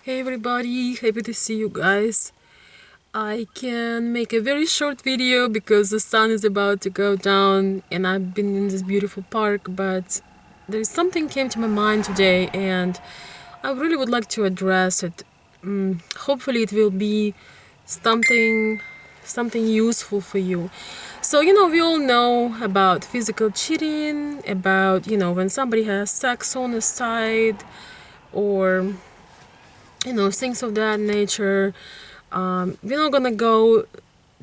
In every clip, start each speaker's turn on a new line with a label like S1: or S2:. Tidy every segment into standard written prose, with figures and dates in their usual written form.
S1: Hey everybody, happy to see you guys. I can make a very short video because the sun is about to go down and I've been in this beautiful park, but there's something came to my mind today and I really would like to address it. Hopefully it will be something something useful for you. So, we all know about physical cheating, about, when somebody has sex on the side or things of that nature. We're not gonna go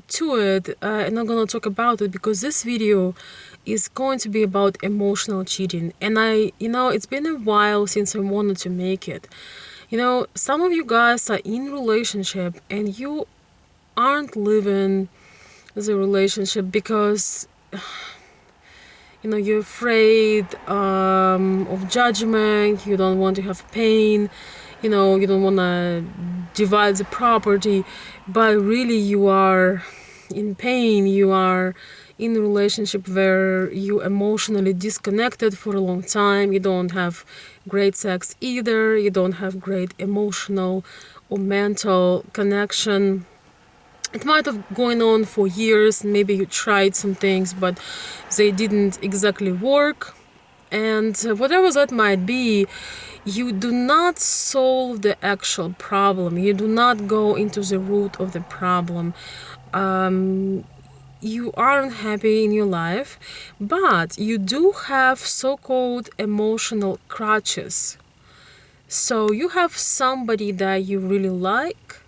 S1: to it. I'm not gonna talk about it because this video is going to be about emotional cheating. And it's been a while since I wanted to make it. Some of you guys are in relationship and you aren't living the relationship because you're afraid of judgment, you don't want to have pain, you don't want to divide the property, but really you are in pain, you are in a relationship where you emotionally disconnected for a long time, you don't have great sex either, you don't have great emotional or mental connection. It might have gone on for years, maybe you tried some things but they didn't exactly work, and whatever that might be, you do not solve the actual problem, you do not go into the root of the problem. You aren't happy in your life, but you do have so-called emotional crutches. So you have somebody that you really like,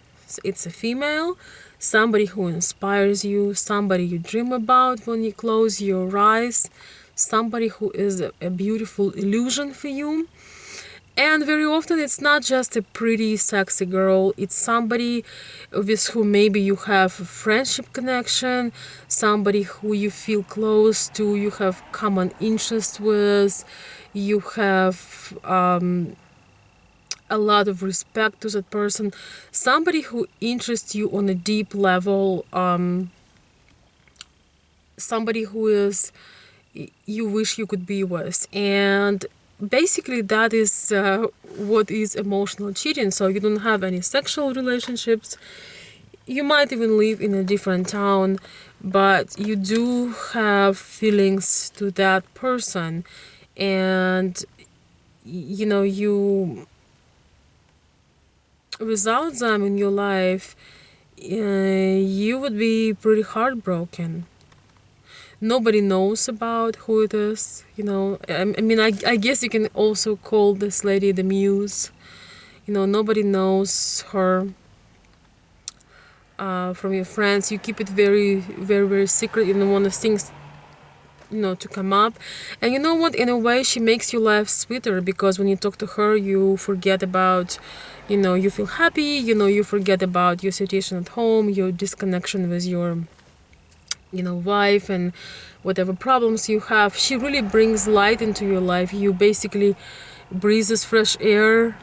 S1: it's a female, somebody who inspires you, somebody you dream about when you close your eyes, somebody who is a beautiful illusion for you. And very often it's not just a pretty, sexy girl, it's somebody with who maybe you have a friendship connection, somebody who you feel close to, you have common interest with, you have a lot of respect to that person, somebody who interests you on a deep level, somebody who is you wish you could be with. And basically that is what is emotional cheating. So you don't have any sexual relationships, you might even live in a different town, but you do have feelings to that person, and you without them in your life, you would be pretty heartbroken. Nobody knows about who it is. I guess you can also call this lady the Muse. Nobody knows her from your friends. You keep it very, very, very secret. You don't want the things, to come up. And you know what? In a way, she makes your life sweeter because when you talk to her, you forget about, you feel happy. You forget about your situation at home, your disconnection with your wife and whatever problems you have. She really brings light into your life. You basically breathe this fresh air,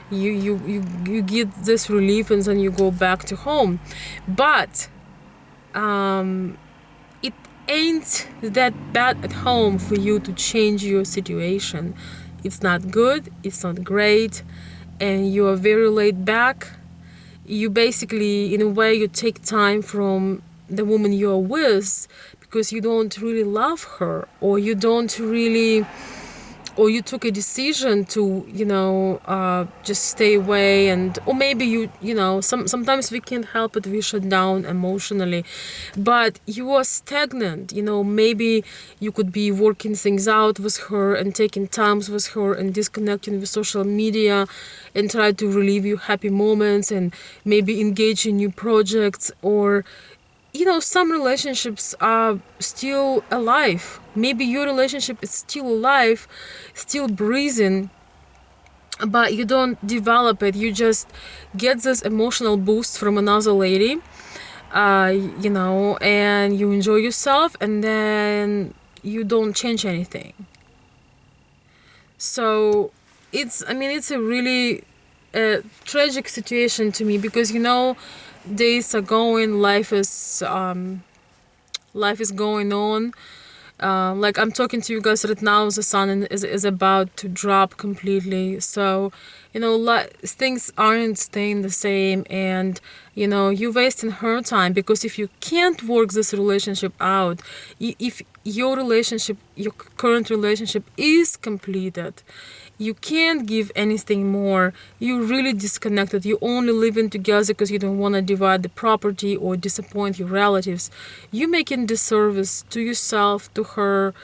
S1: you get this relief, and then you go back to home. But it ain't that bad at home for you to change your situation. It's not good, it's not great, and you are very laid back. You basically, in a way, you take time from the woman you're with because you don't really love her, or you don't really, or you took a decision to just stay away. And or maybe sometimes we can't help it, we shut down emotionally, but you are stagnant. Maybe you could be working things out with her and taking times with her and disconnecting with social media and try to relive your happy moments and maybe engage in new projects. Or some relationships are still alive. Maybe your relationship is still alive, still breathing, but you don't develop it. You just get this emotional boost from another lady, and you enjoy yourself, and then you don't change anything. So it's a really tragic situation to me because days are going, life is going on, Like I'm talking to you guys right now, the sun is about to drop completely. So, things aren't staying the same, and you're wasting her time, because if you can't work this relationship out, if your current relationship is completed, you can't give anything more. You're really disconnected. You're only living together because you don't want to divide the property or disappoint your relatives. You're making disservice to yourself, to her,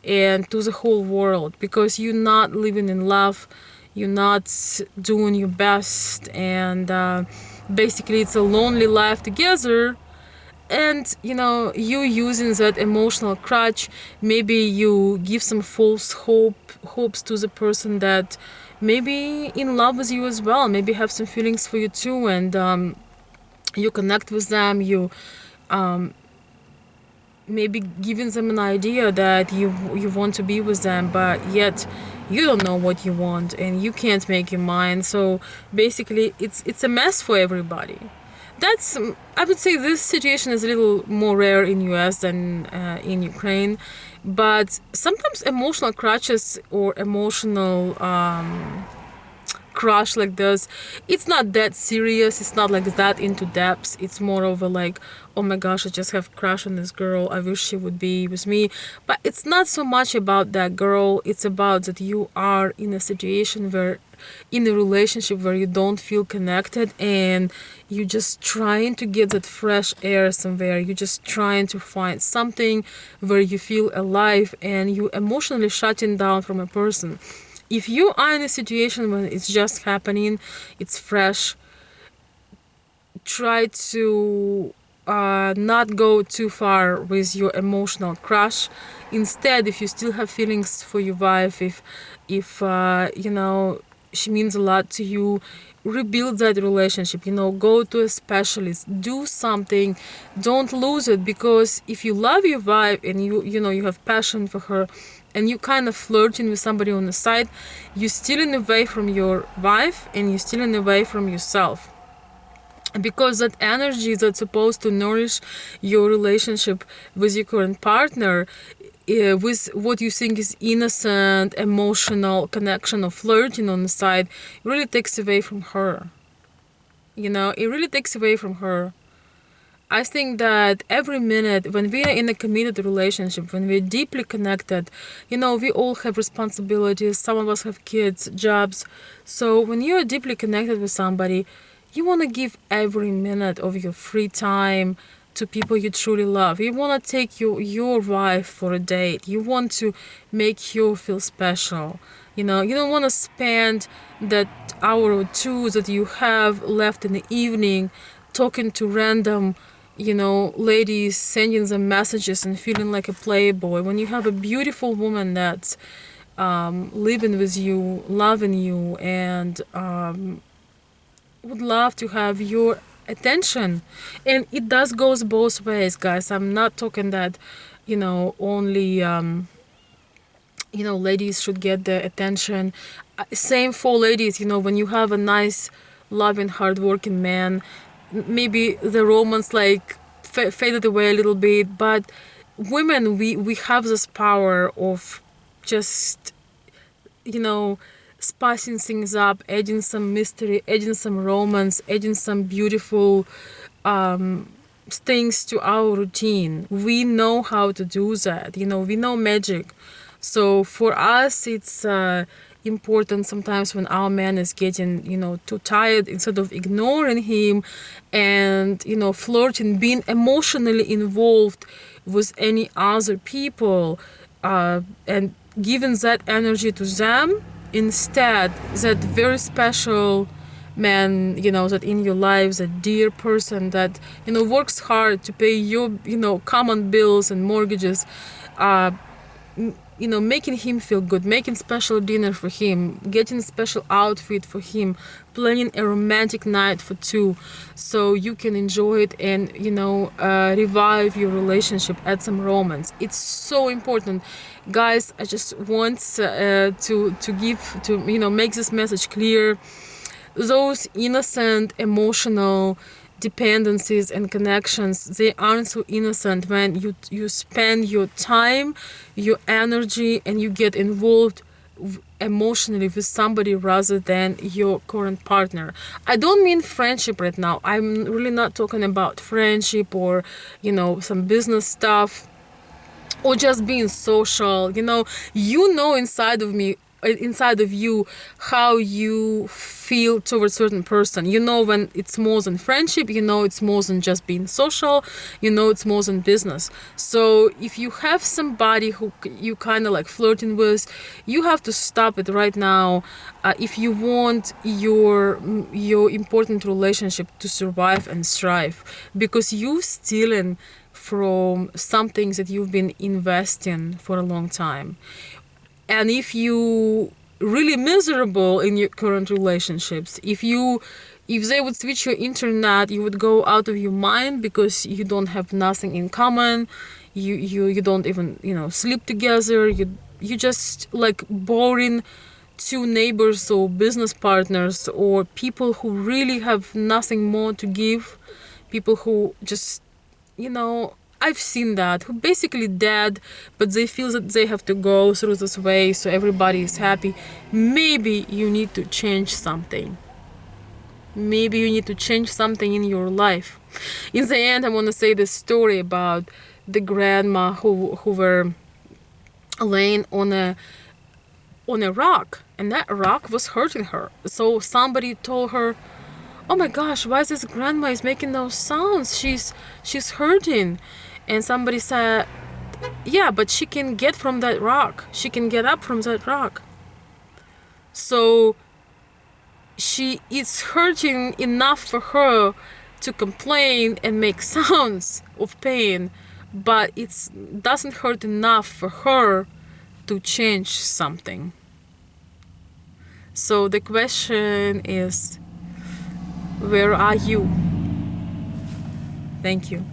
S1: and to the whole world, because you're not living in love. You're not doing your best, and basically, it's a lonely life together. And you using that emotional crutch, maybe you give some false hopes to the person that maybe in love with you as well, maybe have some feelings for you too, and you connect with them, you maybe giving them an idea that you want to be with them, but yet you don't know what you want and you can't make your mind. So basically it's a mess for everybody. That's, I would say this situation is a little more rare in US than in Ukraine, but sometimes emotional crutches or emotional crush like this, it's not that serious, it's not like that into depths. It's more of a like, oh my gosh, I just have crush on this girl, I wish she would be with me. But it's not so much about that girl, it's about that you are in a situation where, in a relationship where you don't feel connected, and you're just trying to get that fresh air somewhere. You're just trying to find something where you feel alive, and you emotionally shutting down from a person. If you are in a situation when it's just happening, it's fresh, try to not go too far with your emotional crush. Instead, if you still have feelings for your wife, if she means a lot to you, rebuild that relationship. Go to a specialist, do something, don't lose it. Because if you love your wife and you have passion for her, and you kind of flirting with somebody on the side, you're stealing away from your wife and you're stealing away from yourself, because that energy that's supposed to nourish your relationship with your current partner, with what you think is innocent emotional connection or flirting on the side, really takes away from her. It really takes away from her. I think that every minute when we are in a committed relationship, when we're deeply connected, we all have responsibilities. Some of us have kids, jobs. So when you're deeply connected with somebody, you want to give every minute of your free time to people you truly love. You want to take your wife for a date. You want to make her feel special. You don't want to spend that hour or two that you have left in the evening talking to random ladies, sending them messages and feeling like a playboy, when you have a beautiful woman that's living with you, loving you, and would love to have your attention. And it does goes both ways, guys. I'm not talking that only ladies should get the attention. Same for ladies, when you have a nice loving hardworking man, maybe the romance like faded away a little bit, but women, we have this power of just spicing things up, adding some mystery, adding some romance, adding some beautiful things to our routine. We know how to do that. We know magic. So for us, it's important sometimes when our man is getting, too tired, instead of ignoring him and, flirting, being emotionally involved with any other people, and giving that energy to them. Instead, that very special man, that in your lives, a dear person that, works hard to pay your, common bills and mortgages, making him feel good, making special dinner for him, getting a special outfit for him, planning a romantic night for two, so you can enjoy it and, revive your relationship, add some romance. It's so important. Guys, I just want to make this message clear. Those innocent, emotional, dependencies and connections, they aren't so innocent when you spend your time, your energy, and you get involved emotionally with somebody rather than your current partner. I don't mean friendship right now. I'm really not talking about friendship or, some business stuff or just being social. Inside of me, inside of you, how you feel towards certain person. When it's more than friendship, it's more than just being social, it's more than business. So if you have somebody who you kind of like flirting with, you have to stop it right now, if you want your important relationship to survive and thrive, because you stealing from some things that you've been investing for a long time. And if you really miserable in your current relationships, if they would switch your internet, you would go out of your mind because you don't have nothing in common. You don't even sleep together. You just like boring two neighbors or business partners or people who really have nothing more to give. People who just I've seen that, who basically dead, but they feel that they have to go through this way so everybody is happy. Maybe you need to change something. Maybe you need to change something in your life. In the end, I want to say this story about the grandma who were laying on a rock, and that rock was hurting her. So somebody told her, "Oh my gosh, why is this grandma is making those sounds? She's hurting." And somebody said, "Yeah, but she can get from that rock. She can get up from that rock." So it's hurting enough for her to complain and make sounds of pain, but it doesn't hurt enough for her to change something. So the question is, where are you? Thank you.